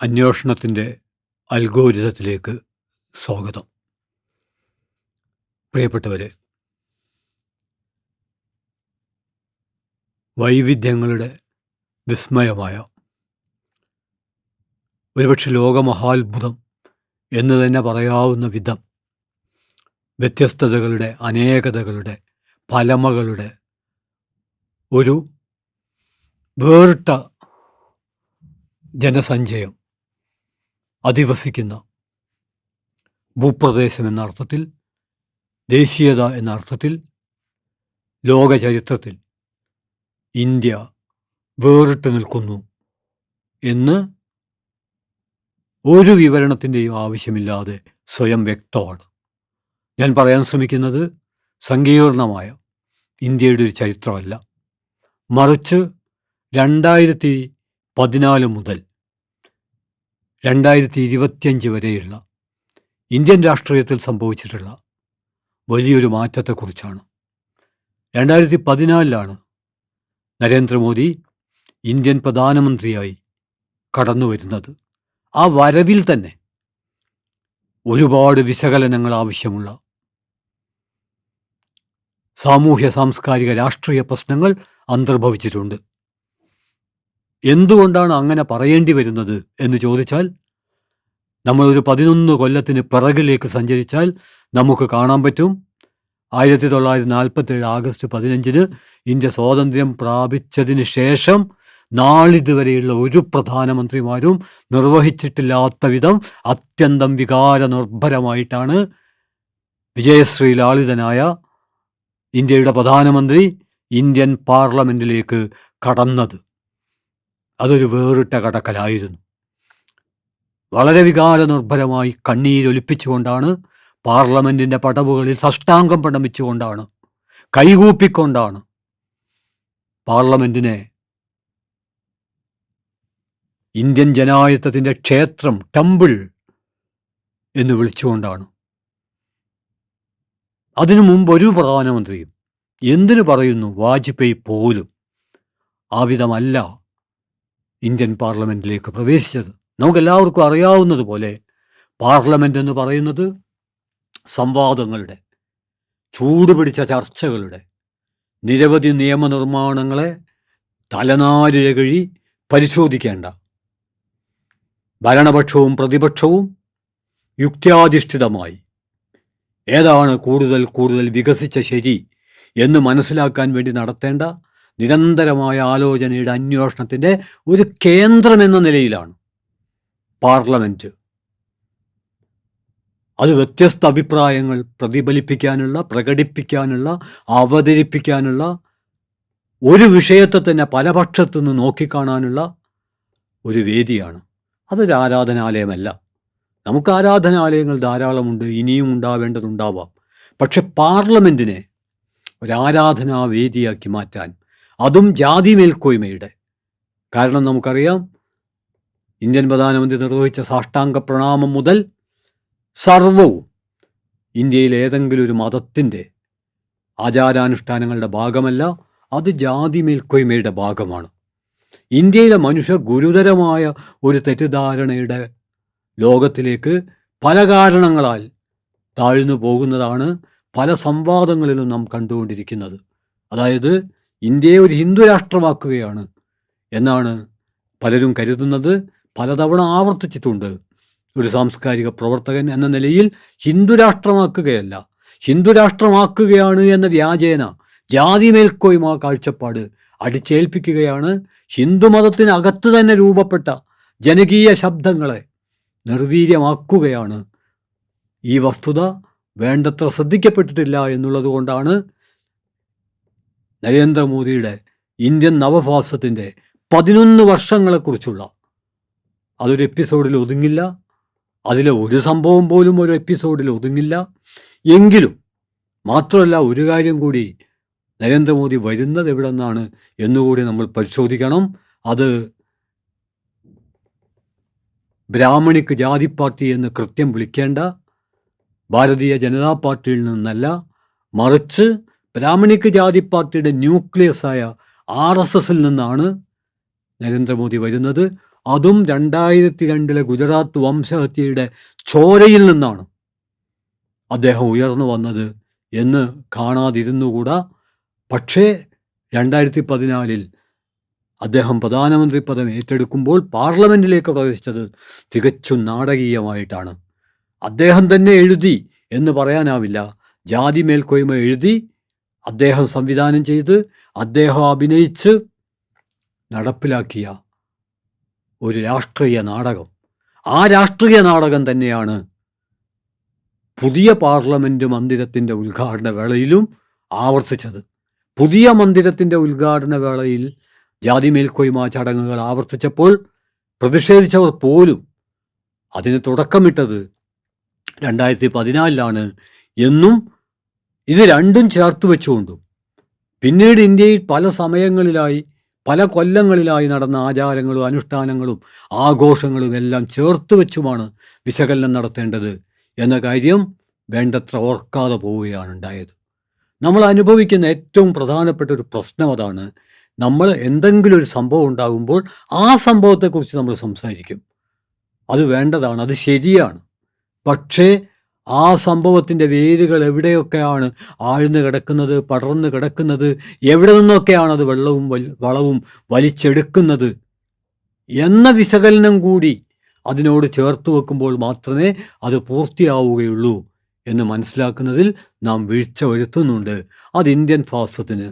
അന്വേഷണത്തിൻ്റെ അൽഗോരിതത്തിലേക്ക് സ്വാഗതം. പ്രിയപ്പെട്ടവരെ, വൈവിധ്യങ്ങളുടെ വിസ്മയമായ ഒരുപക്ഷെ ലോകമഹാത്ഭുതം എന്ന് തന്നെ പറയാവുന്ന വിധം വ്യത്യസ്തതകളുടെ, അനേകതകളുടെ, പലമകളുടെ ഒരു വേറിട്ട ജനസഞ്ചയം അധിവസിക്കുന്ന ഭൂപ്രദേശം എന്ന അർത്ഥത്തിൽ, ദേശീയത എന്ന അർത്ഥത്തിൽ, ലോക ചരിത്രത്തിൽ ഇന്ത്യ വേറിട്ട് നിൽക്കുന്നു എന്ന് ഒരു വിവരണത്തിൻ്റെയും ആവശ്യമില്ലാതെ സ്വയം വ്യക്തമാണ്. ഞാൻ പറയാൻ ശ്രമിക്കുന്നത് സങ്കീർണമായ ഇന്ത്യയുടെ ഒരു ചരിത്രമല്ല, മറിച്ച് 2014 മുതൽ 2025 വരെയുള്ള ഇന്ത്യൻ രാഷ്ട്രീയത്തിൽ സംഭവിച്ചിട്ടുള്ള വലിയൊരു മാറ്റത്തെക്കുറിച്ചാണ്. 2014 നരേന്ദ്രമോദി ഇന്ത്യൻ പ്രധാനമന്ത്രിയായി കടന്നു വരുന്നത്. ആ വരവിൽ തന്നെ ഒരുപാട് വിശകലനങ്ങൾ ആവശ്യമുള്ള സാമൂഹ്യ, സാംസ്കാരിക, രാഷ്ട്രീയ പ്രശ്നങ്ങൾ അന്തർഭവിച്ചിട്ടുണ്ട്. എന്തുകൊണ്ടാണ് അങ്ങനെ പറയേണ്ടി വരുന്നത് എന്ന് ചോദിച്ചാൽ, നമ്മളൊരു 11 കൊല്ലത്തിന് പിറകിലേക്ക് സഞ്ചരിച്ചാൽ നമുക്ക് കാണാൻ പറ്റും. 1947 ആഗസ്റ്റ് 15 ഇന്ത്യ സ്വാതന്ത്ര്യം പ്രാപിച്ചതിന് ശേഷം നാളിതുവരെയുള്ള ഒരു പ്രധാനമന്ത്രിമാരും നിർവഹിച്ചിട്ടില്ലാത്ത വിധം അത്യന്തം വികാരനിർഭരമായിട്ടാണ് വിജയശ്രീ ലാളിതനായ ഇന്ത്യയുടെ പ്രധാനമന്ത്രി ഇന്ത്യൻ പാർലമെൻറ്റിലേക്ക് കടന്നത്. അതൊരു വേറിട്ട കടക്കലായിരുന്നു. വളരെ വികാരനിർഭരമായി കണ്ണീരൊലിപ്പിച്ചുകൊണ്ടാണ്, പാർലമെൻറ്റിൻ്റെ പടവുകളിൽ സാഷ്ടാംഗം പ്രണമിച്ചുകൊണ്ടാണ്, കൈകൂപ്പിക്കൊണ്ടാണ്, പാർലമെൻറ്റിനെ ഇന്ത്യൻ ജനാധിപത്യത്തിൻ്റെ ക്ഷേത്രം, ടെമ്പിൾ എന്ന് വിളിച്ചുകൊണ്ടാണ്. അതിനു മുമ്പ് ഒരു പ്രധാനമന്ത്രിയും, എന്തിനു പറയുന്നു വാജ്പേയി പോലും, ആ വിധമല്ല ഇന്ത്യൻ പാർലമെൻറ്റിലേക്ക് പ്രവേശിച്ചത്. നമുക്കെല്ലാവർക്കും അറിയാവുന്നതുപോലെ പാർലമെൻ്റ് എന്ന് പറയുന്നത് സംവാദങ്ങളുടെ, ചൂടുപിടിച്ച ചർച്ചകളുടെ, നിരവധി നിയമനിർമ്മാണങ്ങളെ തലനാരിഴകഴി പരിശോധിക്കേണ്ട, ഭരണപക്ഷവും പ്രതിപക്ഷവും യുക്ത്യാധിഷ്ഠിതമായി ഏതാണ് കൂടുതൽ വികസിച്ച ശരി എന്ന് മനസ്സിലാക്കാൻ വേണ്ടി നടത്തേണ്ട നിരന്തരമായ ആലോചനയുടെ, അന്വേഷണത്തിൻ്റെ ഒരു കേന്ദ്രമെന്ന നിലയിലാണ് പാർലമെൻറ്റ്. അത് വ്യത്യസ്ത അഭിപ്രായങ്ങൾ പ്രതിഫലിപ്പിക്കാനുള്ള, പ്രകടിപ്പിക്കാനുള്ള, അവതരിപ്പിക്കാനുള്ള, ഒരു വിഷയത്തെ തന്നെ പല പക്ഷത്തു നിന്ന് നോക്കിക്കാണാനുള്ള ഒരു വേദിയാണ്. അതൊരു ആരാധനാലയമല്ല. നമുക്ക് ആരാധനാലയങ്ങൾ ധാരാളമുണ്ട്, ഇനിയും ഉണ്ടാവേണ്ടതുണ്ടാവാം. പക്ഷെ പാർലമെൻറ്റിനെ ഒരാരാധനാവേദിയാക്കി മാറ്റാൻ, അതും ജാതി മേൽക്കോയ്മയുടെ, കാരണം നമുക്കറിയാം ഇന്ത്യൻ പ്രധാനമന്ത്രി നിർവഹിച്ച സാഷ്ടാംഗ പ്രണാമം മുതൽ സർവവും ഇന്ത്യയിൽ ഏതെങ്കിലും ഒരു മതത്തിൻ്റെ ആചാരാനുഷ്ഠാനങ്ങളുടെ ഭാഗമല്ല, അത് ജാതി മേൽക്കോയ്മയുടെ ഭാഗമാണ്. ഇന്ത്യയിലെ മനുഷ്യർ ഗുരുതരമായ ഒരു തെറ്റിദ്ധാരണയുടെ ലോകത്തിലേക്ക് പല കാരണങ്ങളാൽ താഴ്ന്നു പോകുന്നതാണ് പല സംവാദങ്ങളിലും നാം കണ്ടുകൊണ്ടിരിക്കുന്നത്. അതായത് ഇന്ത്യയെ ഒരു ഹിന്ദു രാഷ്ട്രമാക്കുകയാണ് എന്നാണ് പലരും കരുതുന്നത്. പലതവണ ആവർത്തിച്ചിട്ടുണ്ട്. ഒരു സാംസ്കാരിക പ്രവർത്തകൻ എന്ന നിലയിൽ ഹിന്ദു രാഷ്ട്രമാക്കുകയല്ല, ഹിന്ദു രാഷ്ട്രമാക്കുകയാണ് എന്ന വ്യാജേന ജാതി മേൽക്കോയ്മ കാഴ്ചപ്പാട് അടിച്ചേൽപ്പിക്കുകയാണ്. ഹിന്ദുമതത്തിനകത്ത് തന്നെ രൂപപ്പെട്ട ജനകീയ ശബ്ദങ്ങളെ നിർവീര്യമാക്കുകയാണ്. ഈ വസ്തുത വേണ്ടത്ര ശ്രദ്ധിക്കപ്പെട്ടിട്ടില്ല എന്നുള്ളത് കൊണ്ടാണ് നരേന്ദ്രമോദിയുടെ ഇന്ത്യൻ നവഭാസത്തിൻ്റെ 11 വർഷങ്ങളെക്കുറിച്ചുള്ള അതൊരു എപ്പിസോഡിൽ ഒതുങ്ങില്ല. അതിലെ ഒരു സംഭവം പോലും ഒരു എപ്പിസോഡിൽ ഒതുങ്ങില്ല. എങ്കിലും മാത്രമല്ല, ഒരു കാര്യം കൂടി, നരേന്ദ്രമോദി വരുന്നത് എവിടെ നിന്നാണ് എന്നുകൂടി നമ്മൾ പരിശോധിക്കണം. അത് ബ്രാഹ്മണിക് ജാതി പാർട്ടി എന്ന് കൃത്യം വിളിക്കേണ്ട ഭാരതീയ ജനതാ പാർട്ടിയിൽ നിന്നല്ല, മറിച്ച് ബ്രാഹ്മണിക് ജാതി പാർട്ടിയുടെ ന്യൂക്ലിയസായ RSSൽ നിന്നാണ് നരേന്ദ്രമോദി വരുന്നത്. അതും 2002 ഗുജറാത്ത് വംശഹത്യയുടെ ചോരയിൽ നിന്നാണ് അദ്ദേഹം ഉയർന്നു വന്നത് എന്ന് കാണാതിരുന്നുകൂടാ. പക്ഷേ 2014 അദ്ദേഹം പ്രധാനമന്ത്രി പദം ഏറ്റെടുക്കുമ്പോൾ പാർലമെൻറ്റിലേക്ക് പ്രവേശിച്ചത് തികച്ചും നാടകീയമായിട്ടാണ്. അദ്ദേഹം തന്നെ എഴുതി എന്ന് പറയാനാവില്ല. ജാതി മേൽക്കോയ്മ എഴുതി, അദ്ദേഹം സംവിധാനം ചെയ്ത്, അദ്ദേഹം അഭിനയിച്ച് നടപ്പിലാക്കിയ ഒരു രാഷ്ട്രീയ നാടകം. ആ രാഷ്ട്രീയ നാടകം തന്നെയാണ് പുതിയ പാർലമെൻറ്റ് മന്ദിരത്തിൻ്റെ ഉദ്ഘാടന വേളയിലും ആവർത്തിച്ചത്. പുതിയ മന്ദിരത്തിൻ്റെ ഉദ്ഘാടന വേളയിൽ ജാതി മേൽക്കോയ്മ ചടങ്ങുകൾ ആവർത്തിച്ചപ്പോൾ പ്രതിഷേധിച്ചവർ പോലും അതിന് തുടക്കമിട്ടത് 2014 എന്നും ഇത് രണ്ടും ചേർത്ത് വെച്ചുകൊണ്ടും പിന്നീട് ഇന്ത്യയിൽ പല സമയങ്ങളിലായി പല കൊല്ലങ്ങളിലായി നടന്ന ആചാരങ്ങളും അനുഷ്ഠാനങ്ങളും ആഘോഷങ്ങളും എല്ലാം ചേർത്ത് വെച്ചുമാണ് വിശകലനം നടത്തേണ്ടത് എന്ന കാര്യം വേണ്ടത്ര ഓർക്കാതെ പോവുകയാണ് ഉണ്ടായത്. നമ്മൾ അനുഭവിക്കുന്ന ഏറ്റവും പ്രധാനപ്പെട്ട ഒരു പ്രശ്നം അതാണ്. നമ്മൾ എന്തെങ്കിലും ഒരു സംഭവം ഉണ്ടാകുമ്പോൾ ആ സംഭവത്തെക്കുറിച്ച് നമ്മൾ സംസാരിക്കും. അത് വേണ്ടതാണ്, അത് ശരിയാണ്. പക്ഷേ ആ സംഭവത്തിൻ്റെ വേരുകൾ എവിടെയൊക്കെയാണ് ആഴ്ന്നു കിടക്കുന്നത്, പടർന്നു കിടക്കുന്നത്, എവിടെ നിന്നൊക്കെയാണ് അത് വളവും വലിച്ചെടുക്കുന്നത് എന്ന വിശകലനം കൂടി അതിനോട് ചേർത്ത് വെക്കുമ്പോൾ മാത്രമേ അത് പൂർത്തിയാവുകയുള്ളൂ എന്ന് മനസ്സിലാക്കുന്നതിൽ നാം വീഴ്ച വരുത്തുന്നുണ്ട്. അത് ഇന്ത്യൻ ഫാസിസത്തിന്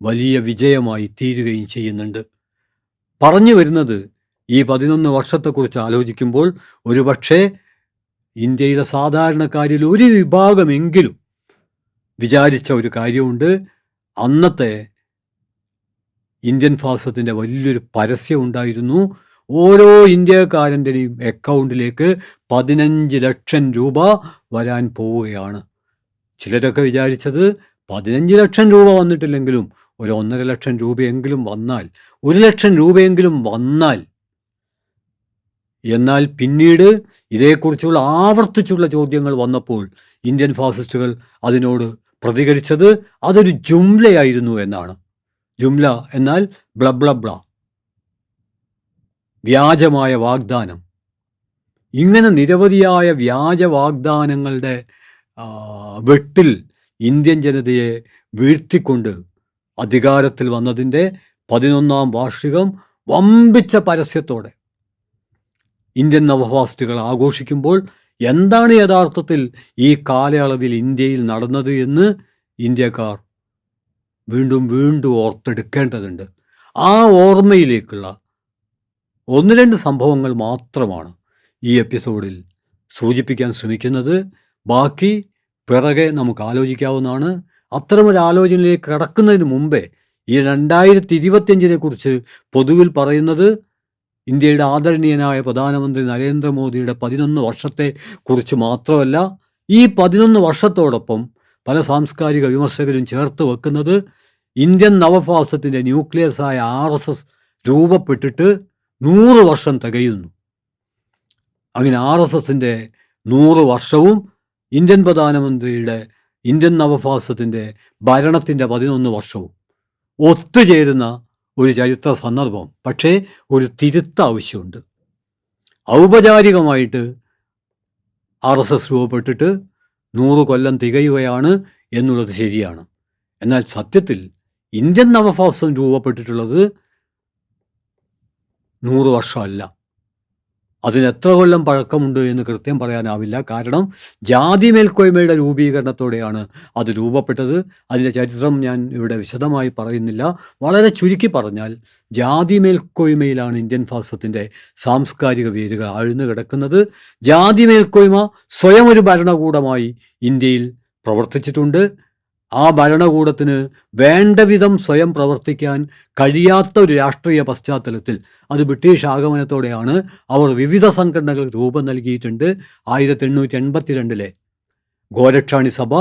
വലിയ വിജയമായി തീരുകയും ചെയ്യുന്നുണ്ട്. പറഞ്ഞു വരുന്നത്, ഈ 11 വർഷത്തെക്കുറിച്ച് ആലോചിക്കുമ്പോൾ ഒരുപക്ഷെ ഇന്ത്യയിലെ സാധാരണക്കാരിൽ ഒരു വിഭാഗമെങ്കിലും വിചാരിച്ച ഒരു കാര്യമുണ്ട്. അന്നത്തെ ഇന്ത്യൻ ഫാസിസത്തിൻ്റെ വലിയൊരു പരസ്യം ഉണ്ടായിരുന്നു. ഓരോ ഇന്ത്യക്കാരൻ്റെയും അക്കൗണ്ടിലേക്ക് 15 ലക്ഷം രൂപ വരാൻ പോവുകയാണ്. ചിലരൊക്കെ വിചാരിച്ചത് 15 ലക്ഷം രൂപ വന്നിട്ടില്ലെങ്കിലും ഒരു 1.5 ലക്ഷം രൂപയെങ്കിലും വന്നാൽ, 1 ലക്ഷം രൂപയെങ്കിലും വന്നാൽ. എന്നാൽ പിന്നീട് ഇതേക്കുറിച്ചുള്ള ആവർത്തിച്ചുള്ള ചോദ്യങ്ങൾ വന്നപ്പോൾ ഇന്ത്യൻ ഫാസിസ്റ്റുകൾ അതിനോട് പ്രതികരിച്ചത് അതൊരു ജുംലയായിരുന്നു എന്നാണ്. ജുംല എന്നാൽ ബ്ലബ്ലബ്ല, വ്യാജമായ വാഗ്ദാനം. ഇങ്ങനെ നിരവധിയായ വ്യാജ വാഗ്ദാനങ്ങളുടെ വെട്ടിൽ ഇന്ത്യൻ ജനതയെ വീഴ്ത്തിക്കൊണ്ട് അധികാരത്തിൽ വന്നതിൻ്റെ 11ാം വാർഷികം വമ്പിച്ച പരസ്യത്തോടെ ഇന്ത്യൻ നവഫാസിസ്റ്റുകൾ ആഘോഷിക്കുമ്പോൾ എന്താണ് യഥാർത്ഥത്തിൽ ഈ കാലയളവിൽ ഇന്ത്യയിൽ നടന്നത് എന്ന് ഇന്ത്യക്കാർ വീണ്ടും വീണ്ടും ഓർത്തെടുക്കേണ്ടതുണ്ട്. ആ ഓർമ്മയിലേക്കുള്ള 1-2 സംഭവങ്ങൾ മാത്രമാണ് ഈ എപ്പിസോഡിൽ സൂചിപ്പിക്കാൻ ശ്രമിക്കുന്നത്. ബാക്കി പിറകെ നമുക്ക് ആലോചിക്കാവുന്നതാണ്. അത്തരമൊരു ആലോചനയിലേക്ക് കടക്കുന്നതിന് മുമ്പേ ഈ 2025 കുറിച്ച് പൊതുവിൽ പറയുന്നത് ഇന്ത്യയുടെ ആദരണീയനായ പ്രധാനമന്ത്രി നരേന്ദ്രമോദിയുടെ 11 വർഷത്തെ കുറിച്ച് മാത്രമല്ല, ഈ 11 വർഷത്തോടൊപ്പം പല സാംസ്കാരിക വിമർശകരും ചേർത്ത് വെക്കുന്നത് ഇന്ത്യൻ നവഫാസിസത്തിൻ്റെ ന്യൂക്ലിയസായ RSS രൂപപ്പെട്ടിട്ട് 100 വർഷം തികയുന്നു. അങ്ങനെ RSSൻ്റെ 100 വർഷവും ഇന്ത്യൻ പ്രധാനമന്ത്രിയുടെ ഇന്ത്യൻ നവഫാസിസത്തിൻ്റെ ഭരണത്തിൻ്റെ 11 വർഷവും ഒത്തുചേരുന്ന ഒരു ചരിത്ര സന്ദർഭം. പക്ഷേ ഒരു തിരുത്ത് ആവശ്യമുണ്ട്. ഔപചാരികമായിട്ട് RSS രൂപപ്പെട്ടിട്ട് 100 കൊല്ലം തികയുകയാണ് എന്നുള്ളത് ശരിയാണ്. എന്നാൽ സത്യത്തിൽ ഇന്ത്യൻ നവഫാസിസം രൂപപ്പെട്ടിട്ടുള്ളത് 100 വർഷമല്ല. അതിന് എത്ര കൊല്ലം പഴക്കമുണ്ട് എന്ന് കൃത്യം പറയാനാവില്ല. കാരണം ജാതി മേൽക്കോയ്മയുടെ രൂപീകരണത്തോടെയാണ് അത് രൂപപ്പെട്ടത്. അതിൻ്റെ ചരിത്രം ഞാൻ ഇവിടെ വിശദമായി പറയുന്നില്ല. വളരെ ചുരുക്കി പറഞ്ഞാൽ ജാതി മേൽക്കോയ്മയിലാണ് ഇന്ത്യൻ ഫാസിസത്തിൻ്റെ സാംസ്കാരിക വേരുകൾ ആഴ്ന്നു കിടക്കുന്നത്. ജാതി മേൽക്കോയ്മ സ്വയം ഒരു ഭരണകൂടമായി ഇന്ത്യയിൽ പ്രവർത്തിച്ചിട്ടുണ്ട്. ആ ഭരണകൂടത്തിന് വേണ്ട വിധം സ്വയം പ്രവർത്തിക്കാൻ കഴിയാത്ത ഒരു രാഷ്ട്രീയ പശ്ചാത്തലത്തിൽ, അത് ബ്രിട്ടീഷ് ആഗമനത്തോടെയാണ് അവർ വിവിധ സംഘടനകൾ രൂപം നൽകിയിട്ടുണ്ട്. 1882 ഗോരക്ഷാണി സഭ.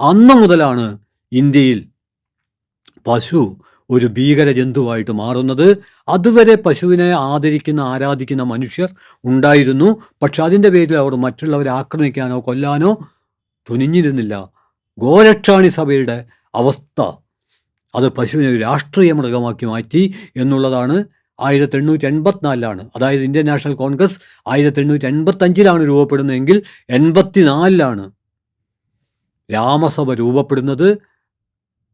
അന്ന് മുതലാണ് ഇന്ത്യയിൽ പശു ഒരു ഭീകര ജന്തുവായിട്ട് മാറുന്നത്. അതുവരെ പശുവിനെ ആരാധിക്കുന്ന മനുഷ്യർ ഉണ്ടായിരുന്നു. പക്ഷെ അതിൻ്റെ പേരിൽ അവർ മറ്റുള്ളവരെ ആക്രമിക്കാനോ കൊല്ലാനോ തുനിഞ്ഞിരുന്നില്ല. ഗോരക്ഷാണി സഭയുടെ അവസ്ഥ അത് പശുവിനെ ഒരു രാഷ്ട്രീയ മൃഗമാക്കി മാറ്റി എന്നുള്ളതാണ് 1884 അതായത് ഇന്ത്യൻ നാഷണൽ കോൺഗ്രസ് 1885 രൂപപ്പെടുന്നതെങ്കിൽ 84 രാമസഭ രൂപപ്പെടുന്നത്.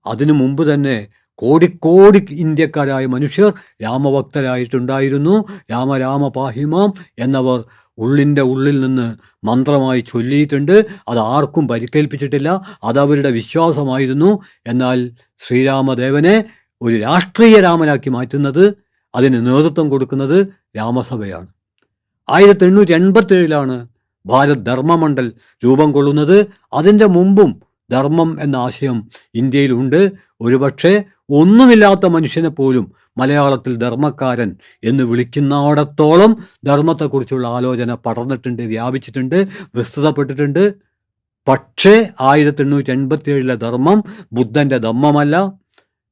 അതിനു മുമ്പ് തന്നെ കോടിക്കോടി ഇന്ത്യക്കാരായ മനുഷ്യർ രാമഭക്തരായിട്ടുണ്ടായിരുന്നു. രാമ രാമ പാഹിമാം എന്നവർ ഉള്ളിൻ്റെ ഉള്ളിൽ നിന്ന് മന്ത്രമായി ചൊല്ലിയിട്ടുണ്ട്. അത് ആർക്കും പരിക്കേൽപ്പിച്ചിട്ടില്ല. അതവരുടെ വിശ്വാസമായിരുന്നു. എന്നാൽ ശ്രീരാമദേവനെ ഒരു രാഷ്ട്രീയ രാമനാക്കി മാറ്റുന്നത്, അതിന് നേതൃത്വം കൊടുക്കുന്നത് രാമസഭയാണ്. 1887 ഭാരത് ധർമ്മമണ്ഡൽ രൂപം കൊള്ളുന്നത്. അതിൻ്റെ മുമ്പും ധർമ്മം എന്ന ആശയം ഇന്ത്യയിലുണ്ട്. ഒരുപക്ഷെ ഒന്നുമില്ലാത്ത മനുഷ്യനെ പോലും മലയാളത്തിൽ ധർമ്മക്കാരൻ എന്ന് വിളിക്കുന്നിടത്തോളം ധർമ്മത്തെക്കുറിച്ചുള്ള ആലോചന പടർന്നിട്ടുണ്ട്, വ്യാപിച്ചിട്ടുണ്ട്, വിസ്തൃതപ്പെട്ടിട്ടുണ്ട്. പക്ഷേ 1887 ധർമ്മം ബുദ്ധൻ്റെ ധമ്മമല്ല,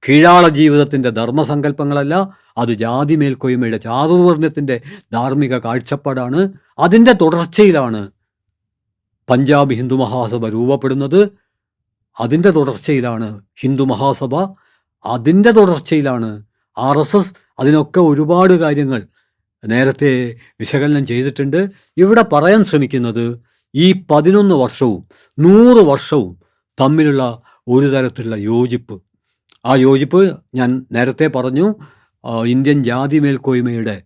കീഴാള ജീവിതത്തിൻ്റെ ധർമ്മസങ്കല്പങ്ങളല്ല, അത് ജാതി മേൽക്കോയ്മയുടെ ചാതുർവർണ്ണത്തിൻ്റെ ധാർമ്മിക കാഴ്ചപ്പാടാണ്. അതിൻ്റെ തുടർച്ചയിലാണ് പഞ്ചാബ് ഹിന്ദു മഹാസഭ രൂപപ്പെടുന്നത്. അതിൻ്റെ തുടർച്ചയിലാണ് ഹിന്ദു മഹാസഭ, അതിൻ്റെ തുടർച്ചയിലാണ് RSS. അതിനൊക്കെ ഒരുപാട് കാര്യങ്ങൾ നേരത്തെ വിശകലനം ചെയ്തിട്ടുണ്ട്. ഇവിടെ പറയാൻ ശ്രമിക്കുന്നത് ഈ 11 വർഷവും 100 വർഷവും തമ്മിലുള്ള ഒരു തരത്തിലുള്ള യോജിപ്പ്. ആ യോജിപ്പ് ഞാൻ നേരത്തെ പറഞ്ഞു. ഇന്ത്യൻ ജാതി മേൽക്കോയ്മയുടെ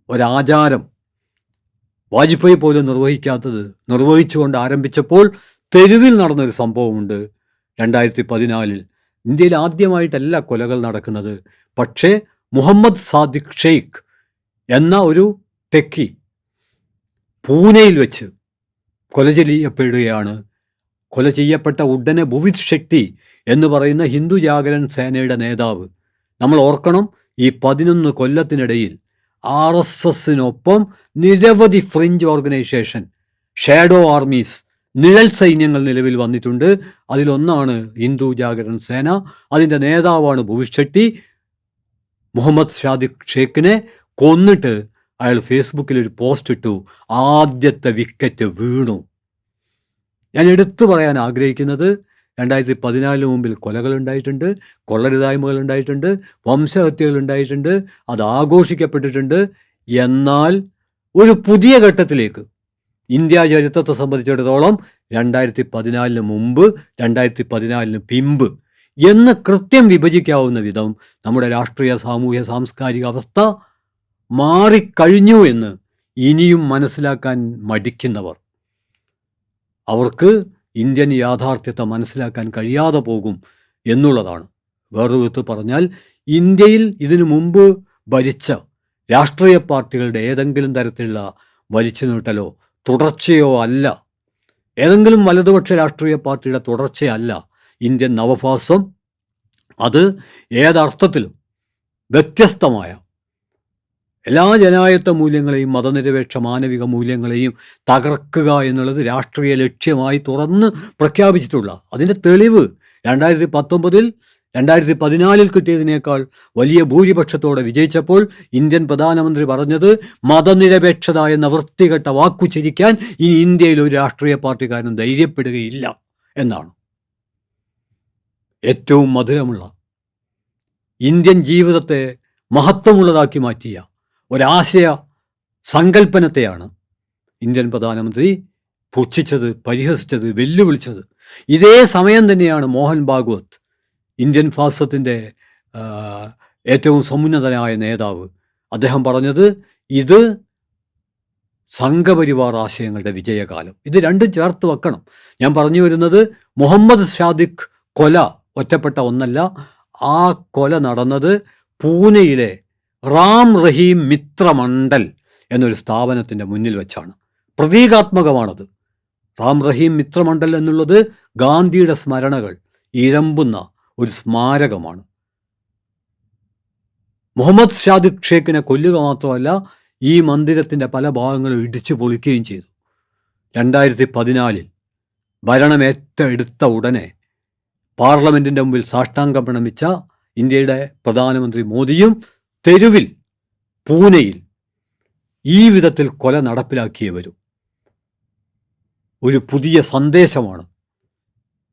ഒരാചാരം വാജ്പേയി പോലും നിർവഹിക്കാത്തത് നിർവഹിച്ചുകൊണ്ട് ആരംഭിച്ചപ്പോൾ തെരുവിൽ നടന്നൊരു സംഭവമുണ്ട്. 2014 ഇന്ത്യയിൽ ആദ്യമായിട്ടല്ല കൊലകൾ നടക്കുന്നത്. പക്ഷേ മുഹമ്മദ് സാദിഖ് ഷെയ്ഖ് എന്ന ഒരു ടെക്കി പൂനെയിൽ വെച്ച് കൊല ചെയ്യപ്പെടുകയാണ്. കൊല ചെയ്യപ്പെട്ട ഉടനെ ഭുവിത് ഷെട്ടി എന്ന് പറയുന്ന ഹിന്ദു ജാഗരൺ സേനയുടെ നേതാവ്. നമ്മൾ ഓർക്കണം, ഈ 11 കൊല്ലത്തിനിടയിൽ RSSനൊപ്പം നിരവധി ഫ്രിഞ്ച് ഓർഗനൈസേഷൻ, ഷാഡോ ആർമീസ്, നിഴൽ സൈന്യങ്ങൾ നിലവിൽ വന്നിട്ടുണ്ട്. അതിലൊന്നാണ് ഹിന്ദു ജാഗരൺ സേന. അതിൻ്റെ നേതാവാണ് ഭുവിത് ഷെട്ടി. മുഹമ്മദ് സാദിഖ് ഷെയ്ഖിനെ കൊന്നിട്ട് അയാൾ ഫേസ്ബുക്കിൽ ഒരു പോസ്റ്റ് ഇട്ടു, ആദ്യത്തെ വിക്കറ്റ് വീണു. ഞാൻ എടുത്തു പറയാൻ ആഗ്രഹിക്കുന്നത്, 2014 മുമ്പിൽ കൊലകൾ ഉണ്ടായിട്ടുണ്ട്, കൊള്ളരുതായ്മകൾ ഉണ്ടായിട്ടുണ്ട്, വംശഹത്യകൾ ഉണ്ടായിട്ടുണ്ട്, അത് ആഘോഷിക്കപ്പെട്ടിട്ടുണ്ട്. എന്നാൽ ഒരു പുതിയ ഘട്ടത്തിലേക്ക് ഇന്ത്യ ചരിത്രത്തെ സംബന്ധിച്ചിടത്തോളം 2014 മുമ്പ് 2014 പിമ്പ് എന്ന് കൃത്യം വിഭജിക്കാവുന്ന വിധം നമ്മുടെ രാഷ്ട്രീയ സാമൂഹ്യ സാംസ്കാരിക അവസ്ഥ മാറിക്കഴിഞ്ഞു എന്ന് ഇനിയും മനസ്സിലാക്കാൻ മടിക്കുന്നവർ, അവർക്ക് ഇന്ത്യൻ യാഥാർത്ഥ്യത്തെ മനസ്സിലാക്കാൻ കഴിയാതെ പോകും എന്നുള്ളതാണ്. വേറൊരു വിധത്തിൽ പറഞ്ഞാൽ, ഇന്ത്യയിൽ ഇതിനു മുമ്പ് ഭരിച്ച രാഷ്ട്രീയ പാർട്ടികളുടെ ഏതെങ്കിലും തരത്തിലുള്ള വലിച്ചു നീട്ടലോ തുടർച്ചയോ അല്ല, ഏതെങ്കിലും വലതുപക്ഷ രാഷ്ട്രീയ പാർട്ടിയുടെ തുടർച്ചയല്ല ഇന്ത്യൻ നവഭാസം. അത് ഏതർത്ഥത്തിലും വ്യത്യസ്തമായ എല്ലാ ജനായത്ത മൂല്യങ്ങളെയും മതനിരപേക്ഷ മാനവിക മൂല്യങ്ങളെയും തകർക്കുക എന്നുള്ളത് രാഷ്ട്രീയ ലക്ഷ്യമായി തുറന്ന് പ്രഖ്യാപിച്ചിട്ടുള്ള, അതിൻ്റെ തെളിവ് 2019 2014 കിട്ടിയതിനേക്കാൾ വലിയ ഭൂരിപക്ഷത്തോടെ വിജയിച്ചപ്പോൾ ഇന്ത്യൻ പ്രധാനമന്ത്രി പറഞ്ഞത്, മതനിരപേക്ഷത എന്ന വൃത്തികെട്ട വാക്കുച്ചരിക്കാൻ ഇനി ഇന്ത്യയിൽ ഒരു രാഷ്ട്രീയ പാർട്ടിക്കാരനും ധൈര്യപ്പെടുകയില്ല എന്നാണ്. ഏറ്റവും മധുരമുള്ള, ഇന്ത്യൻ ജീവിതത്തെ മഹത്വമുള്ളതാക്കി മാറ്റിയ ഒരാശയ സങ്കല്പനത്തെയാണ് ഇന്ത്യൻ പ്രധാനമന്ത്രി പുച്ഛിച്ചത്, പരിഹസിച്ചത്, വെല്ലുവിളിച്ചത്. ഇതേ സമയം തന്നെയാണ് മോഹൻ ഭാഗവത്, ഇന്ത്യൻ ഫാസിസത്തിൻ്റെ ഏറ്റവും സമുന്നതനായ നേതാവ്, അദ്ദേഹം പറഞ്ഞത് ഇത് സംഘപരിവാർ ആശയങ്ങളുടെ വിജയകാലം. ഇത് രണ്ടും ചേർത്ത് വെക്കണം. ഞാൻ പറഞ്ഞു വരുന്നത്, മുഹമ്മദ് സാദിഖ് കൊല ഒറ്റപ്പെട്ട ഒന്നല്ല. ആ കൊല നടന്നത് പൂനെയിലെ റാം റഹീം മിത്ര മണ്ഡൽ എന്നൊരു സ്ഥാപനത്തിൻ്റെ മുന്നിൽ വെച്ചാണ്. പ്രതീകാത്മകമാണത്. റാം റഹീം മിത്ര മണ്ഡൽ എന്നുള്ളത് ഗാന്ധിയുടെ സ്മരണകൾ ഇരമ്പുന്ന ഒരു സ്മാരകമാണ്. മുഹമ്മദ് സാദിഖ് ഷെയ്ഖിനെ കൊല്ലുക മാത്രമല്ല, ഈ മന്ദിരത്തിൻ്റെ പല ഭാഗങ്ങളും ഇടിച്ചു പൊളിക്കുകയും ചെയ്തു. 2014 ഭരണമേറ്റെടുത്ത ഉടനെ പാർലമെൻറ്റിൻ്റെ മുമ്പിൽ സാഷ്ടാംഗം പ്രണമിച്ച ഇന്ത്യയുടെ പ്രധാനമന്ത്രി മോദിയും തെരുവിൽ പൂനെയിൽ ഈ വിധത്തിൽ കൊല നടപ്പിലാക്കിയവരും ഒരു പുതിയ സന്ദേശമാണ്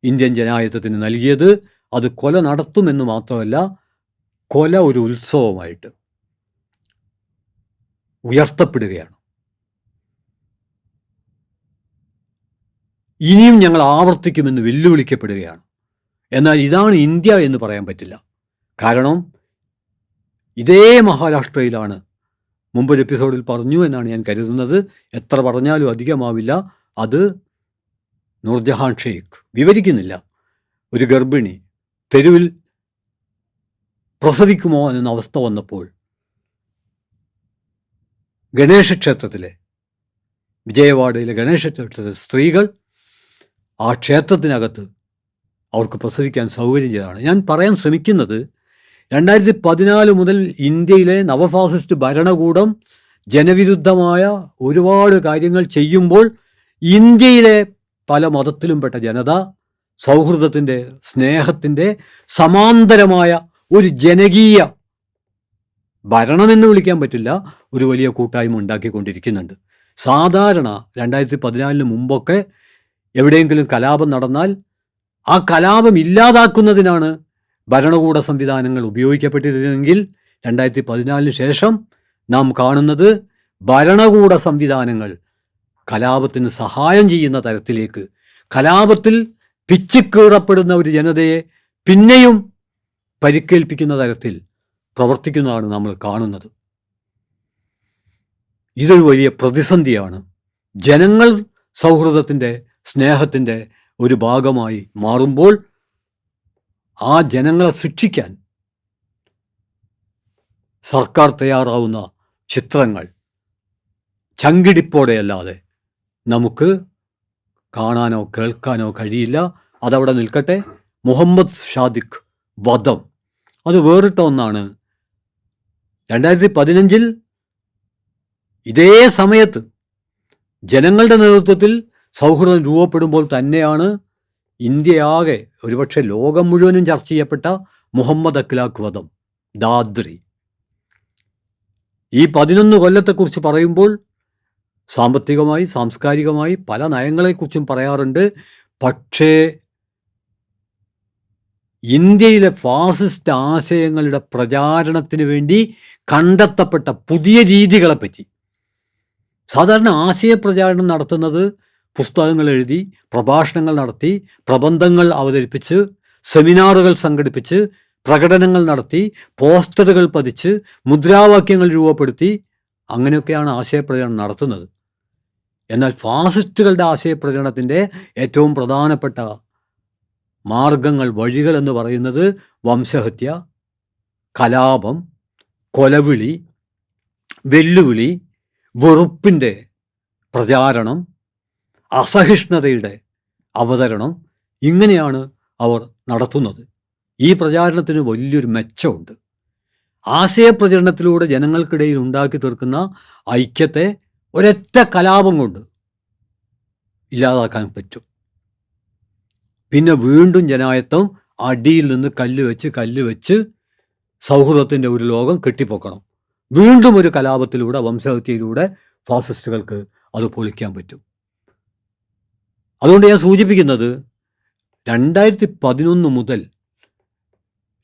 ഇന്ത്യൻ ജനാധിപത്യത്തിന് നൽകിയത്. അത് കൊല നടത്തുമെന്ന് മാത്രമല്ല, കൊല ഒരു ഉത്സവമായിട്ട്. ഉയർത്തപ്പെടുകയാണ്. ഇനിയും ഞങ്ങൾ ആവർത്തിക്കുമെന്ന് വെല്ലുവിളിക്കപ്പെടുകയാണ്. എന്നാൽ ഇതാണ് ഇന്ത്യ എന്ന് പറയാൻ പറ്റില്ല. കാരണം ഇതേ മഹാരാഷ്ട്രയിലാണ്, മുമ്പൊരു എപ്പിസോഡിൽ പറഞ്ഞു എന്നാണ് ഞാൻ കരുതുന്നത്, എത്ര പറഞ്ഞാലും അധികമാവില്ല, അത് നൂർജഹാൻ ഷെയ്ഖ് വിവരിക്കുന്നില്ല. ഒരു ഗർഭിണി തെരുവിൽ പ്രസവിക്കുമോ എന്ന അവസ്ഥ വന്നപ്പോൾ ഗണേശ ക്ഷേത്രത്തിലെ, വിജയവാഡയിലെ ഗണേശ ക്ഷേത്രത്തിലെ സ്ത്രീകൾ ആ ക്ഷേത്രത്തിനകത്ത് അവർക്ക് പ്രസവിക്കാൻ സൗകര്യം ചെയ്തതാണ്. ഞാൻ പറയാൻ ശ്രമിക്കുന്നത് 2014 മുതൽ ഇന്ത്യയിലെ നവഫാസിസ്റ്റ് ഭരണകൂടം ജനവിരുദ്ധമായ ഒരുപാട് കാര്യങ്ങൾ ചെയ്യുമ്പോൾ ഇന്ത്യയിലെ പല മതത്തിലും പെട്ട ജനത സൗഹൃദത്തിൻ്റെ, സ്നേഹത്തിൻ്റെ സമാന്തരമായ ഒരു ജനകീയ ഭരണമെന്ന് വിളിക്കാൻ പറ്റില്ല, ഒരു വലിയ കൂട്ടായ്മ ഉണ്ടാക്കിക്കൊണ്ടിരിക്കുന്നുണ്ട്. സാധാരണ 2014 മുമ്പൊക്കെ എവിടെയെങ്കിലും കലാപം നടന്നാൽ ആ കലാപം ഇല്ലാതാക്കുന്നതിനാണ് ഭരണകൂട സംവിധാനങ്ങൾ ഉപയോഗിക്കപ്പെട്ടിരുന്നെങ്കിൽ 2014 ശേഷം നാം കാണുന്നത് ഭരണകൂട സംവിധാനങ്ങൾ കലാപത്തിന് സഹായം ചെയ്യുന്ന തരത്തിലേക്ക്, കലാപത്തിൽ പിച്ചിക്കീറപ്പെടുന്ന ഒരു ജനതയെ പിന്നെയും പരിക്കേൽപ്പിക്കുന്ന തരത്തിൽ പ്രവർത്തിക്കുന്നതാണ് നമ്മൾ കാണുന്നത്. ഇതൊരു വലിയ പ്രതിസന്ധിയാണ്. ജനങ്ങൾ സൗഹൃദത്തിൻ്റെ, സ്നേഹത്തിൻ്റെ ഒരു ഭാഗമായി മാറുമ്പോൾ ആ ജനങ്ങളെ ശിക്ഷിക്കാൻ സർക്കാർ തയ്യാറാവുന്ന ചിത്രങ്ങൾ ചങ്കിടിപ്പോടെയല്ലാതെ നമുക്ക് കാണാനോ കേൾക്കാനോ കഴിയില്ല. അതവിടെ നിൽക്കട്ടെ. മുഹമ്മദ് ഷാദിഖ് വധം അത് വേറിട്ട ഒന്നാണ്. 2015 ഇതേ സമയത്ത് ജനങ്ങളുടെ നേതൃത്വത്തിൽ സൗഹൃദം രൂപപ്പെടുമ്പോൾ തന്നെയാണ് ഇന്ത്യയാകെ, ഒരുപക്ഷെ ലോകം മുഴുവനും ചർച്ച ചെയ്യപ്പെട്ട മുഹമ്മദ് അഖ്ലാഖ് വധം, ദാദ്രി. ഈ 11 കൊല്ലത്തെക്കുറിച്ച് പറയുമ്പോൾ സാമ്പത്തികമായി, സാംസ്കാരികമായി പല നയങ്ങളെക്കുറിച്ചും പറയാറുണ്ട്. പക്ഷേ ഇന്ത്യയിലെ ഫാസിസ്റ്റ് ആശയങ്ങളുടെ പ്രചാരണത്തിന് വേണ്ടി കണ്ടെത്തപ്പെട്ട പുതിയ രീതികളെപ്പറ്റി, സാധാരണ ആശയപ്രചാരണം നടത്തുന്നത് പുസ്തകങ്ങൾ എഴുതി, പ്രഭാഷണങ്ങൾ നടത്തി, പ്രബന്ധങ്ങൾ അവതരിപ്പിച്ച്, സെമിനാറുകൾ സംഘടിപ്പിച്ച്, പ്രകടനങ്ങൾ നടത്തി, പോസ്റ്ററുകൾ പതിച്ച്, മുദ്രാവാക്യങ്ങൾ രൂപപ്പെടുത്തി, അങ്ങനെയൊക്കെയാണ് ആശയപ്രചരണം നടത്തുന്നത്. എന്നാൽ ഫാസിസ്റ്റുകളുടെ ആശയപ്രചരണത്തിൻ്റെ ഏറ്റവും പ്രധാനപ്പെട്ട മാർഗങ്ങൾ, വഴികൾ എന്ന് പറയുന്നത് വംശഹത്യ, കലാപം, കൊലവിളി, വെല്ലുവിളി, വെറുപ്പിൻ്റെ പ്രചാരണം, അസഹിഷ്ണുതയുടെ അവതരണം, ഇങ്ങനെയാണ് അവർ നടത്തുന്നത്. ഈ പ്രചാരണത്തിന് വലിയൊരു മെച്ചമുണ്ട്. ആശയപ്രചരണത്തിലൂടെ ജനങ്ങൾക്കിടയിൽ ഉണ്ടാക്കി തീർക്കുന്ന ഐക്യത്തെ ഒരൊറ്റ കലാപം കൊണ്ട് ഇല്ലാതാക്കാൻ പറ്റും. പിന്നെ വീണ്ടും ജനായത്തം അടിയിൽ നിന്ന് കല്ല് വെച്ച് സൗഹൃദത്തിൻ്റെ ഒരു ലോകം കെട്ടിപ്പൊക്കണം. വീണ്ടും ഒരു കലാപത്തിലൂടെ, വംശഹത്യയിലൂടെ ഫാസിസ്റ്റുകൾക്ക് അത് പൊളിക്കാൻ പറ്റും. അതുകൊണ്ട് ഞാൻ സൂചിപ്പിക്കുന്നത് 2014 മുതൽ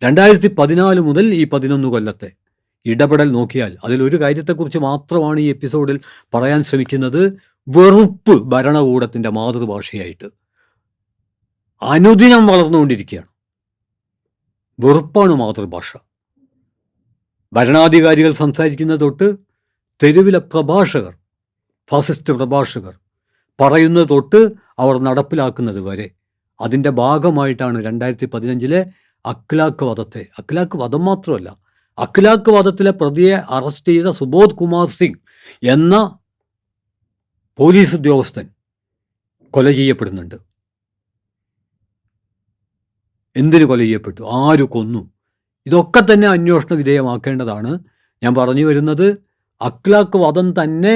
2014 മുതൽ ഈ 11 കൊല്ലത്തെ ഇടപെടൽ നോക്കിയാൽ അതിലൊരു കാര്യത്തെക്കുറിച്ച് മാത്രമാണ് ഈ എപ്പിസോഡിൽ പറയാൻ ശ്രമിക്കുന്നത്. വെറുപ്പ് ഭരണകൂടത്തിൻ്റെ മാതൃഭാഷയായിട്ട് അനുദിനം വളർന്നുകൊണ്ടിരിക്കുകയാണ്. വെറുപ്പാണ് മാതൃഭാഷ. ഭരണാധികാരികൾ സംസാരിക്കുന്ന തൊട്ട് തെരുവിലെ പ്രഭാഷകർ, ഫാസിസ്റ്റ് പ്രഭാഷകർ പറയുന്നത് തൊട്ട് അവർ നടപ്പിലാക്കുന്നത് വരെ അതിൻ്റെ ഭാഗമായിട്ടാണ് 2015 അഖ്ലാഖ് വധത്തെ, അഖ്ലാഖ് വധം മാത്രമല്ല, അഖ്ലാഖ് വധത്തിലെ പ്രതിയെ അറസ്റ്റ് ചെയ്ത സുബോധ് കുമാർ സിംഗ് എന്ന പോലീസ് ഉദ്യോഗസ്ഥൻ കൊല ചെയ്യപ്പെടുന്നുണ്ട്. എന്തിനു കൊല ചെയ്യപ്പെട്ടു? ആര് കൊന്നു? ഇതൊക്കെ തന്നെ അന്വേഷണ വിധേയമാക്കേണ്ടതാണ്. ഞാൻ പറഞ്ഞു വരുന്നത് അഖ്ലാഖ് വധം തന്നെ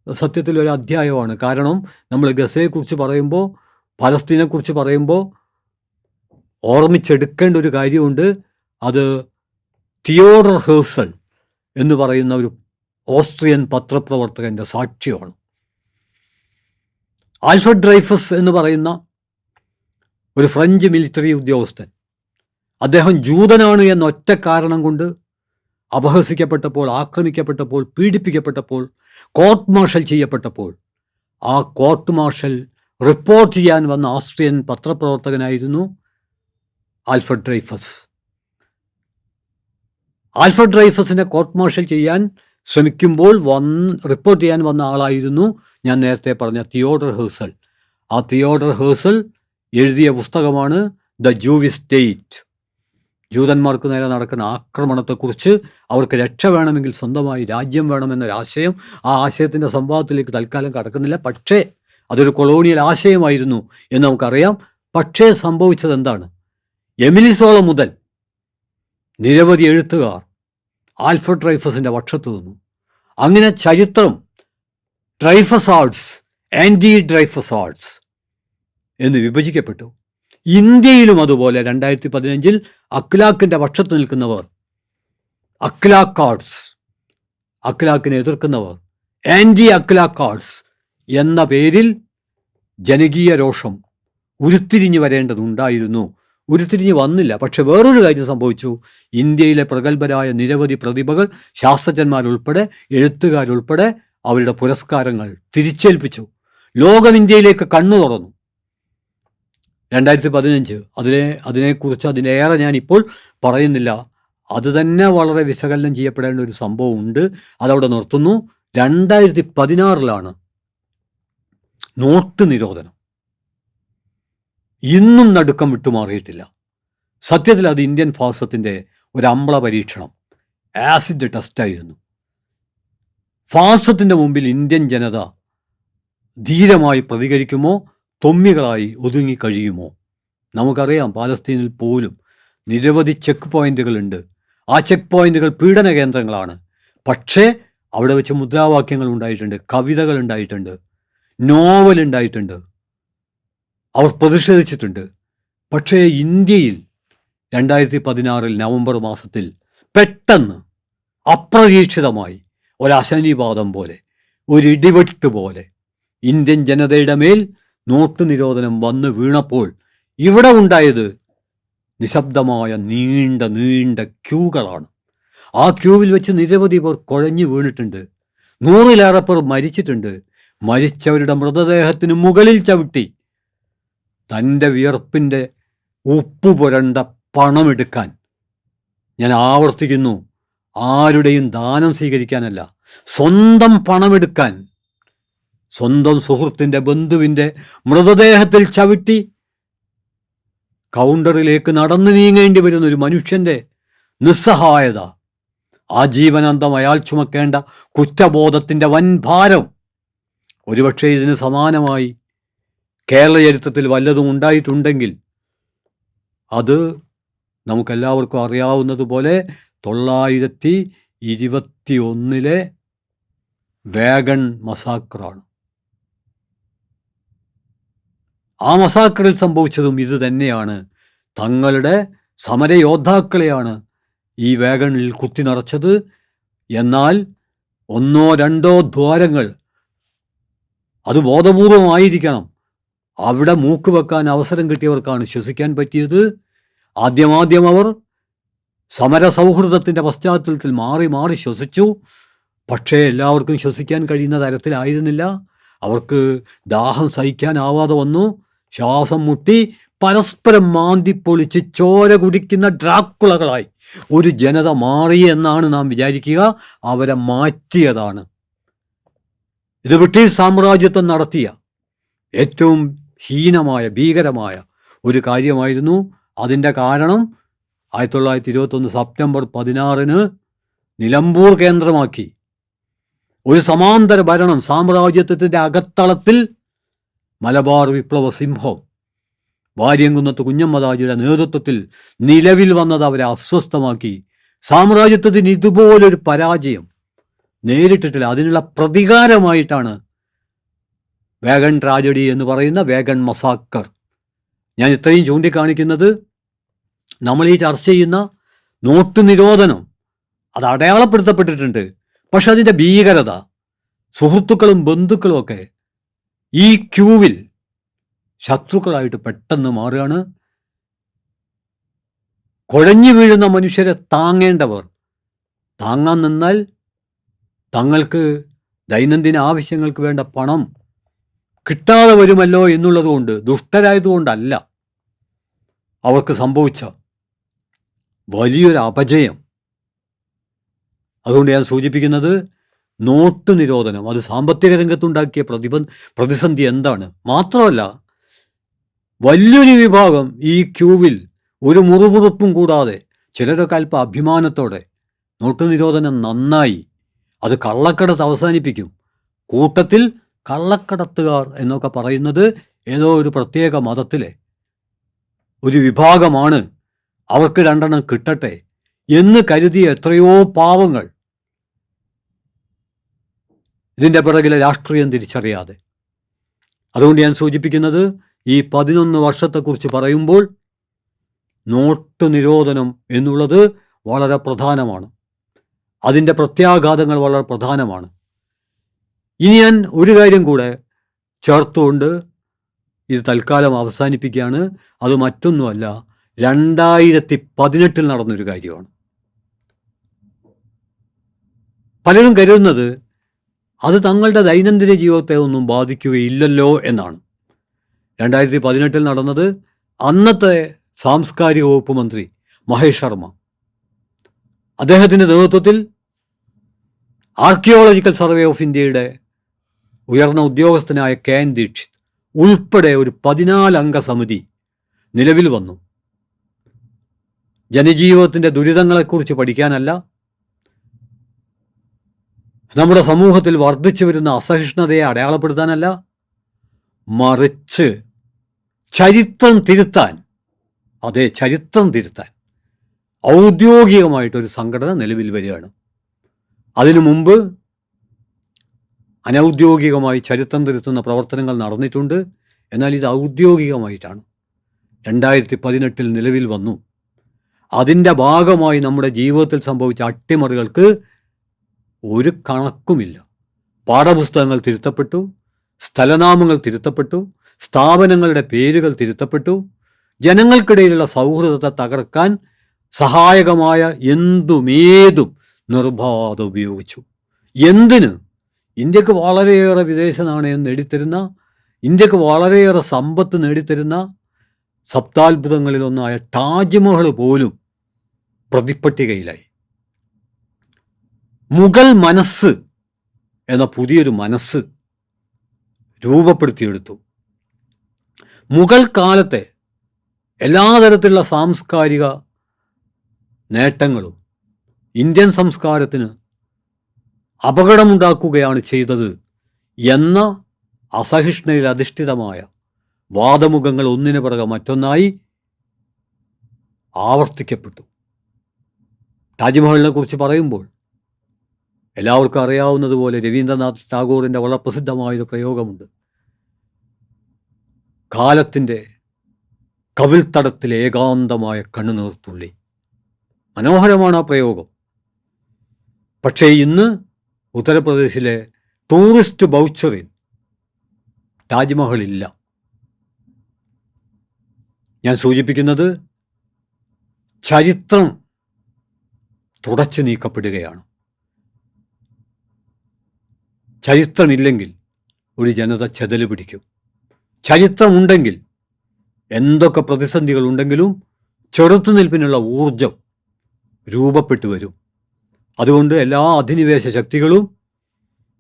സത്യത്തിൽ ഒരു അധ്യായമാണ്. കാരണം നമ്മൾ ഗസയെക്കുറിച്ച് പറയുമ്പോൾ, ഫലസ്തീനെക്കുറിച്ച് പറയുമ്പോൾ ഓർമ്മിച്ചെടുക്കേണ്ട ഒരു കാര്യമുണ്ട്. അത് തിയോഡർ ഹേഴ്സൽ എന്ന് പറയുന്ന ഒരു ഓസ്ട്രിയൻ പത്രപ്രവർത്തകൻ്റെ സാക്ഷ്യമാണ്. ആൽഫ്രഡ് ഡ്രൈഫസ് എന്ന് പറയുന്ന ഒരു ഫ്രഞ്ച് മിലിറ്ററി ഉദ്യോഗസ്ഥൻ, അദ്ദേഹം ജൂതനാണ് എന്ന ഒറ്റ കാരണം കൊണ്ട് അപഹസിക്കപ്പെട്ടപ്പോൾ, ആക്രമിക്കപ്പെട്ടപ്പോൾ, പീഡിപ്പിക്കപ്പെട്ടപ്പോൾ, കോർട്ട് മാർഷൽ ചെയ്യപ്പെട്ടപ്പോൾ ആ കോർട്ട് മാർഷൽ റിപ്പോർട്ട് ചെയ്യാൻ വന്ന ഓസ്ട്രിയൻ പത്രപ്രവർത്തകനായിരുന്നു ആൽഫ്രഡ് ഡ്രൈഫസ്. ആൽഫ്രഡ് ഡ്രൈഫസിനെ കോർട്ട് മാർഷൽ ചെയ്യാൻ ശ്രമിക്കുമ്പോൾ റിപ്പോർട്ട് ചെയ്യാൻ വന്ന ആളായിരുന്നു ഞാൻ നേരത്തെ പറഞ്ഞ തിയോഡർ ഹേഴ്സൽ. ആ തിയോഡർ ഹേഴ്സൽ എഴുതിയ പുസ്തകമാണ് ദ ജൂവിഷ് സ്റ്റേറ്റ്. ജൂതന്മാർക്ക് നേരെ നടക്കുന്ന ആക്രമണത്തെക്കുറിച്ച്, അവർക്ക് രക്ഷ വേണമെങ്കിൽ സ്വന്തമായി രാജ്യം വേണമെന്നൊരാശയം. ആ ആശയത്തിൻ്റെ സംവാദത്തിലേക്ക് തൽക്കാലം കടക്കുന്നില്ല. പക്ഷേ അതൊരു കൊളോണിയൽ ആശയമായിരുന്നു എന്ന് നമുക്കറിയാം. പക്ഷേ സംഭവിച്ചത് എന്താണ്? എമിലി സോള മുതൽ നിരവധി എഴുത്തുകാർ ആൽഫ്രഡ് ഡ്രൈഫസിൻ്റെ പക്ഷത്ത് നിന്നു. അങ്ങനെ ചരിത്രം Dreyfusards, anti Dreyfusards എന്ന് വിഭജിക്കപ്പെട്ടു. ഇന്ത്യയിലും അതുപോലെ 2015 അഖ്ലാഖിൻ്റെ പക്ഷത്ത് നിൽക്കുന്നവർ അഖ്ലാഖ് ആർട്സ്, അഖ്ലാഖിനെ എതിർക്കുന്നവർ ആൻറ്റി അഖ്ലാഖ് ആർട്സ് എന്ന പേരിൽ ജനകീയ രോഷം ഉരുത്തിരിഞ്ഞു വരേണ്ടതുണ്ടായിരുന്നു. ഉരുത്തിരിഞ്ഞ് വന്നില്ല. പക്ഷെ വേറൊരു കാര്യം സംഭവിച്ചു. ഇന്ത്യയിലെ പ്രഗത്ഭരായ നിരവധി പ്രതിഭകൾ, ശാസ്ത്രജ്ഞന്മാരുൾപ്പെടെ, എഴുത്തുകാരുൾപ്പെടെ അവരുടെ പുരസ്കാരങ്ങൾ തിരിച്ചേൽപ്പിച്ചു. ലോകം ഇന്ത്യയിലേക്ക് കണ്ണു തുറന്നു. 2015 അതിനെക്കുറിച്ച് അതിലേറെ ഞാനിപ്പോൾ പറയുന്നില്ല. അത് തന്നെ വളരെ വിശകലനം ചെയ്യപ്പെടേണ്ട ഒരു സംഭവം ഉണ്ട്. അതവിടെ നിർത്തുന്നു. 2016 നോട്ട് നിരോധനം ഇന്നും നടുക്കം വിട്ടുമാറിയിട്ടില്ല. സത്യത്തിൽ അത് ഇന്ത്യൻ ഫാസിസത്തിൻ്റെ ഒരു അമ്ല പരീക്ഷണം, ആസിഡ് ടെസ്റ്റായിരുന്നു. ഫാസിസത്തിൻ്റെ മുമ്പിൽ ഇന്ത്യൻ ജനത ധീരമായി പ്രതികരിക്കുമോ, തൊമ്മികളായി ഒതുങ്ങിക്കഴിയുമോ? നമുക്കറിയാം, പാലസ്തീനിൽ പോലും നിരവധി ചെക്ക് പോയിന്റുകളുണ്ട്. ആ ചെക്ക് പോയിന്റുകൾ പീഡന കേന്ദ്രങ്ങളാണ്. പക്ഷേ അവിടെ വെച്ച് മുദ്രാവാക്യങ്ങൾ ഉണ്ടായിട്ടുണ്ട്, കവിതകൾ ഉണ്ടായിട്ടുണ്ട്, നോവൽ ഉണ്ടായിട്ടുണ്ട്, അവർ പ്രതിഷേധിച്ചിട്ടുണ്ട്. പക്ഷേ ഇന്ത്യയിൽ 2016 നവംബർ മാസത്തിൽ പെട്ടെന്ന് അപ്രതീക്ഷിതമായി ഒരശനിപാതം പോലെ, ഒരു ഇടിവെട്ട് പോലെ ഇന്ത്യൻ ജനതയുടെ മേൽ നോട്ട് നിരോധനം വന്ന് വീണപ്പോൾ ഇവിടെ ഉണ്ടായത് നിശബ്ദമായ നീണ്ട നീണ്ട ക്യൂകളാണ്. ആ ക്യൂവിൽ വെച്ച് നിരവധി പേർ കുഴഞ്ഞു വീണിട്ടുണ്ട്. 100-ലേറെ പേർ മരിച്ചിട്ടുണ്ട്. മരിച്ചവരുടെ മൃതദേഹത്തിന് മുകളിൽ ചവിട്ടി തൻ്റെ വിയർപ്പിൻ്റെ ഉപ്പ് പുരണ്ട പണമെടുക്കാൻ, ഞാൻ ആവർത്തിക്കുന്നു, ആരുടെയും ദാനം സ്വീകരിക്കാനല്ല, സ്വന്തം പണമെടുക്കാൻ, സ്വന്തം സുഹൃത്തിൻ്റെ, ബന്ധുവിൻ്റെ മൃതദേഹത്തിൽ ചവിട്ടി കൗണ്ടറിലേക്ക് നടന്നു നീങ്ങേണ്ടി വരുന്ന ഒരു മനുഷ്യൻ്റെ നിസ്സഹായത, ആജീവനാന്തം അയാൾ ചുമക്കേണ്ട കുറ്റബോധത്തിൻ്റെ വൻഭാരം, ഒരുപക്ഷെ ഇതിന് സമാനമായി കേരള ചരിത്രത്തിൽ വല്ലതും ഉണ്ടായിട്ടുണ്ടെങ്കിൽ അത് നമുക്കെല്ലാവർക്കും അറിയാവുന്നതുപോലെ 921 വാഗൺ മസാക്കറാണ്. ആ മസാക്കറിൽ സംഭവിച്ചതും ഇത് തന്നെയാണ്. തങ്ങളുടെ സമരയോദ്ധാക്കളെയാണ് ഈ വാഗണിൽ കുത്തി നിറച്ചത്. എന്നാൽ 1-2 ദ്വാരങ്ങൾ, അത് ബോധപൂർവമായിരിക്കണം, അവിടെ മൂക്ക് വെക്കാൻ അവസരം കിട്ടിയവർക്കാണ് ശ്വസിക്കാൻ പറ്റിയത്. ആദ്യമാദ്യം അവർ സമരസൗഹൃദത്തിൻ്റെ പശ്ചാത്തലത്തിൽ മാറി മാറി ശ്വസിച്ചു. പക്ഷേ എല്ലാവർക്കും ശ്വസിക്കാൻ കഴിയുന്ന തരത്തിലായിരുന്നില്ല. അവർക്ക് ദാഹം സഹിക്കാനാവാതെ വന്നു. ശ്വാസം മുട്ടി പരസ്പരം മാന്തിപ്പൊളിച്ച് ചോര കുടിക്കുന്ന ഡ്രാക്കുളകളായി ഒരു ജനത മാറി എന്നാണ് നാം വിചാരിക്കുക. അവരെ മാറ്റിയതാണ്. ഇത് ബ്രിട്ടീഷ് സാമ്രാജ്യത്വം നടത്തിയ ഏറ്റവും ഹീനമായ, ഭീകരമായ ഒരു കാര്യമായിരുന്നു. അതിൻ്റെ കാരണം 1921 സെപ്റ്റംബർ 16 നിലമ്പൂർ കേന്ദ്രമാക്കി ഒരു സമാന്തര ഭരണം സാമ്രാജ്യത്വത്തിൻ്റെ അകത്തളത്തിൽ മലബാർ വിപ്ലവ സിംഹം വാര്യംകുന്നത്ത് കുഞ്ഞമ്മദാജിയുടെ നേതൃത്വത്തിൽ നിലവിൽ വന്നത് അവരെ അസ്വസ്ഥമാക്കി. സാമ്രാജ്യത്വത്തിന് ഇതുപോലൊരു പരാജയം നേരിട്ടിട്ടില്ല. അതിനുള്ള പ്രതികാരമായിട്ടാണ് വാഗൺ ട്രാജഡി എന്ന് പറയുന്ന വാഗൺ മസാക്കർ. ഞാൻ ഇത്രയും ചൂണ്ടിക്കാണിക്കുന്നത്, നമ്മൾ ഈ ചർച്ച ചെയ്യുന്ന നോട്ട് നിരോധനം അത് അടയാളപ്പെടുത്തപ്പെട്ടിട്ടുണ്ട്. പക്ഷെ അതിൻ്റെ ഭീകരത, സുഹൃത്തുക്കളും ബന്ധുക്കളും ഒക്കെ ഈ ക്യൂവിൽ ശത്രുക്കളായിട്ട് പെട്ടെന്ന് മാറുകയാണ്. കുഴഞ്ഞു വീഴുന്ന മനുഷ്യരെ താങ്ങേണ്ടവർ താങ്ങാൻ നിന്നാൽ തങ്ങൾക്ക് ദൈനംദിന ആവശ്യങ്ങൾക്ക് വേണ്ട പണം കിട്ടാതെ വരുമല്ലോ എന്നുള്ളതുകൊണ്ട്, ദുഷ്ടരായതുകൊണ്ടല്ല അവർക്ക് സംഭവിച്ച വലിയൊരു അപജയം. അതുകൊണ്ട് ഞാൻ സൂചിപ്പിക്കുന്നത്, നോട്ട് നിരോധനം അത് സാമ്പത്തിക രംഗത്തുണ്ടാക്കിയ പ്രതിസന്ധി എന്താണ്? മാത്രമല്ല, വലിയൊരു വിഭാഗം ഈ ക്യൂവിൽ ഒരു മുറുമുറുപ്പും കൂടാതെ, ചിലരൊക്കെ അല്പ അഭിമാനത്തോടെ നോട്ട് നിരോധനം നന്നായി, അത് കള്ളക്കടത്ത് അവസാനിപ്പിക്കും. കൂട്ടത്തിൽ കള്ളക്കടത്തുകാർ എന്നൊക്കെ പറയുന്നത് ഏതോ ഒരു പ്രത്യേക മതത്തിലെ ഒരു വിഭാഗമാണ്, അവർക്ക് 2 കിട്ടട്ടെ എന്ന് കരുതിയ എത്രയോ പാവങ്ങൾ ഇതിൻ്റെ പിറകിലെ രാഷ്ട്രീയം തിരിച്ചറിയാതെ. അതുകൊണ്ട് ഞാൻ സൂചിപ്പിക്കുന്നത്, ഈ 11 വർഷത്തെക്കുറിച്ച് പറയുമ്പോൾ നോട്ട് നിരോധനം എന്നുള്ളത് വളരെ പ്രധാനമാണ്. അതിൻ്റെ പ്രത്യാഘാതങ്ങൾ വളരെ പ്രധാനമാണ്. ഇനി ഞാൻ ഒരു കാര്യം കൂടെ ചേർത്തുകൊണ്ട് ഇത് തൽക്കാലം അവസാനിപ്പിക്കുകയാണ്. അത് മറ്റൊന്നുമല്ല, 2018 നടന്നൊരു കാര്യമാണ്. പലരും കരുതുന്നത് അത് തങ്ങളുടെ ദൈനംദിന ജീവിതത്തെ ഒന്നും ബാധിക്കുകയില്ലല്ലോ എന്നാണ്. 2018 നടന്നത് അന്നത്തെ സാംസ്കാരിക വകുപ്പ് മന്ത്രി മഹേഷ് ശർമ്മ, അദ്ദേഹത്തിൻ്റെ നേതൃത്വത്തിൽ ആർക്കിയോളജിക്കൽ സർവേ ഓഫ് ഇന്ത്യയുടെ ഉയർന്ന ഉദ്യോഗസ്ഥനായ KN ദീക്ഷിത് ഉൾപ്പെടെ ഒരു 14 അംഗ സമിതി നിലവിൽ വന്നു. ജനജീവിതത്തിൻ്റെ ദുരിതങ്ങളെക്കുറിച്ച് പഠിക്കാനല്ല, നമ്മുടെ സമൂഹത്തിൽ വർദ്ധിച്ചു വരുന്ന അസഹിഷ്ണുതയെ അടയാളപ്പെടുത്താനല്ല, മറിച്ച് ചരിത്രം തിരുത്താൻ, അതെ, ചരിത്രം തിരുത്താൻ ഔദ്യോഗികമായിട്ടൊരു സംഘടന നിലവിൽ വരികയാണ്. അതിനു മുമ്പ് അനൗദ്യോഗികമായി ചരിത്രം തിരുത്തുന്ന പ്രവർത്തനങ്ങൾ നടന്നിട്ടുണ്ട്. എന്നാൽ ഇത് ഔദ്യോഗികമായിട്ടാണ് 2018 നിലവിൽ വന്നു. അതിൻ്റെ ഭാഗമായി നമ്മുടെ ജീവിതത്തിൽ സംഭവിച്ച അട്ടിമറികൾക്ക് ഒരു കണക്കുമില്ല. പാഠപുസ്തകങ്ങൾ തിരുത്തപ്പെട്ടു, സ്ഥലനാമങ്ങൾ തിരുത്തപ്പെട്ടു, സ്ഥാപനങ്ങളുടെ പേരുകൾ തിരുത്തപ്പെട്ടു. ജനങ്ങൾക്കിടയിലുള്ള സൗഹൃദത്തെ തകർക്കാൻ സഹായകമായ എന്തുമേതും നിർബാധം ഉപയോഗിച്ചു. എന്തിന്? ഇന്ത്യക്ക് വളരെയേറെ വിദേശ നാണയം നേടിത്തരുന്ന, ഇന്ത്യക്ക് വളരെയേറെ സമ്പത്ത് നേടിത്തരുന്ന സപ്താത്ഭുതങ്ങളിലൊന്നായ താജ്മഹൽ പോലും പ്രതിപ്പട്ടികയിലായി. മുഗൾ മനസ്സ് എന്ന പുതിയൊരു മനസ്സ് രൂപപ്പെടുത്തിയെടുത്തു. മുഗൾ കാലത്തെ എല്ലാ തരത്തിലുള്ള സാംസ്കാരിക നേട്ടങ്ങളും ഇന്ത്യൻ സംസ്കാരത്തിന് അപകടമുണ്ടാക്കുകയാണ് ചെയ്തത് എന്ന അസഹിഷ്ണുതയിൽ അധിഷ്ഠിതമായ വാദമുഖങ്ങൾ ഒന്നിനു പിറകെ മറ്റൊന്നായി ആവർത്തിക്കപ്പെട്ടു. താജ്മഹലിനെ കുറിച്ച് പറയുമ്പോൾ എല്ലാവർക്കും അറിയാവുന്നതുപോലെ രവീന്ദ്രനാഥ് ടാഗോറിൻ്റെ വളരെ പ്രസിദ്ധമായൊരു പ്രയോഗമുണ്ട്. കാലത്തിൻ്റെ കവിൾത്തടത്തിലെ ഏകാന്തമായ കണ്ണുനീർത്തുള്ളി. മനോഹരമാണ് ആ പ്രയോഗം. പക്ഷേ ഇന്ന് ഉത്തർപ്രദേശിലെ ടൂറിസ്റ്റ് വൗച്ചറിൽ താജ്മഹലില്ല. ഞാൻ സൂചിപ്പിക്കുന്നത് ചരിത്രം തുടച്ചു നീക്കപ്പെടുകയാണ്. ചരിത്രമില്ലെങ്കിൽ ഒരു ജനത ചെതല് പിടിക്കും. ചരിത്രമുണ്ടെങ്കിൽ എന്തൊക്കെ പ്രതിസന്ധികൾ ഉണ്ടെങ്കിലും ചെറുത്തുനിൽപ്പിനുള്ള ഊർജം രൂപപ്പെട്ടു വരും. അതുകൊണ്ട് എല്ലാ അധിനിവേശ ശക്തികളും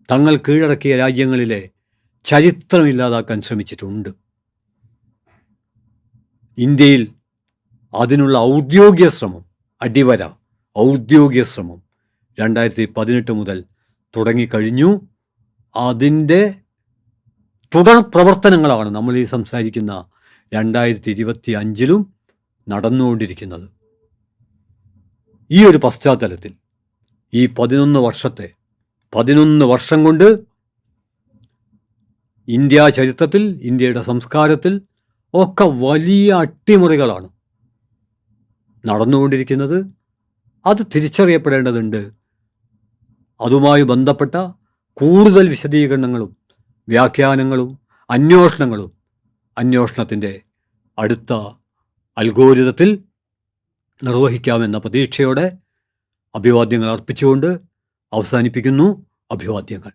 തങ്ങൾ കീഴടക്കിയ രാജ്യങ്ങളിലെ ചരിത്രം ഇല്ലാതാക്കാൻ ശ്രമിച്ചിട്ടുണ്ട്. ഇന്ത്യയിൽ അതിനുള്ള ഔദ്യോഗിക ശ്രമം, അടിവര ഔദ്യോഗിക ശ്രമം 2018 മുതൽ തുടങ്ങിക്കഴിഞ്ഞു. അതിൻ്റെ തുടർ പ്രവർത്തനങ്ങളാണ് നമ്മൾ ഈ സംസാരിക്കുന്ന 2025 നടന്നുകൊണ്ടിരിക്കുന്നത്. ഈ ഒരു പശ്ചാത്തലത്തിൽ ഈ 11 വർഷം കൊണ്ട് ഇന്ത്യ ചരിത്രത്തിൽ, ഇന്ത്യയുടെ സംസ്കാരത്തിൽ ഒക്കെ വലിയ അട്ടിമറികളാണ് നടന്നുകൊണ്ടിരിക്കുന്നത്. അത് തിരിച്ചറിയപ്പെടേണ്ടതുണ്ട്. അതുമായി ബന്ധപ്പെട്ട കൂടുതൽ വിശദീകരണങ്ങളും വ്യാഖ്യാനങ്ങളും അന്വേഷണത്തിൻ്റെ അടുത്ത അൽഗോരിതത്തിൽ നിർവഹിക്കാമെന്ന പ്രതീക്ഷയോടെ അഭിവാദ്യങ്ങൾ അർപ്പിച്ചുകൊണ്ട് അവസാനിപ്പിക്കുന്നു. അഭിവാദ്യങ്ങൾ.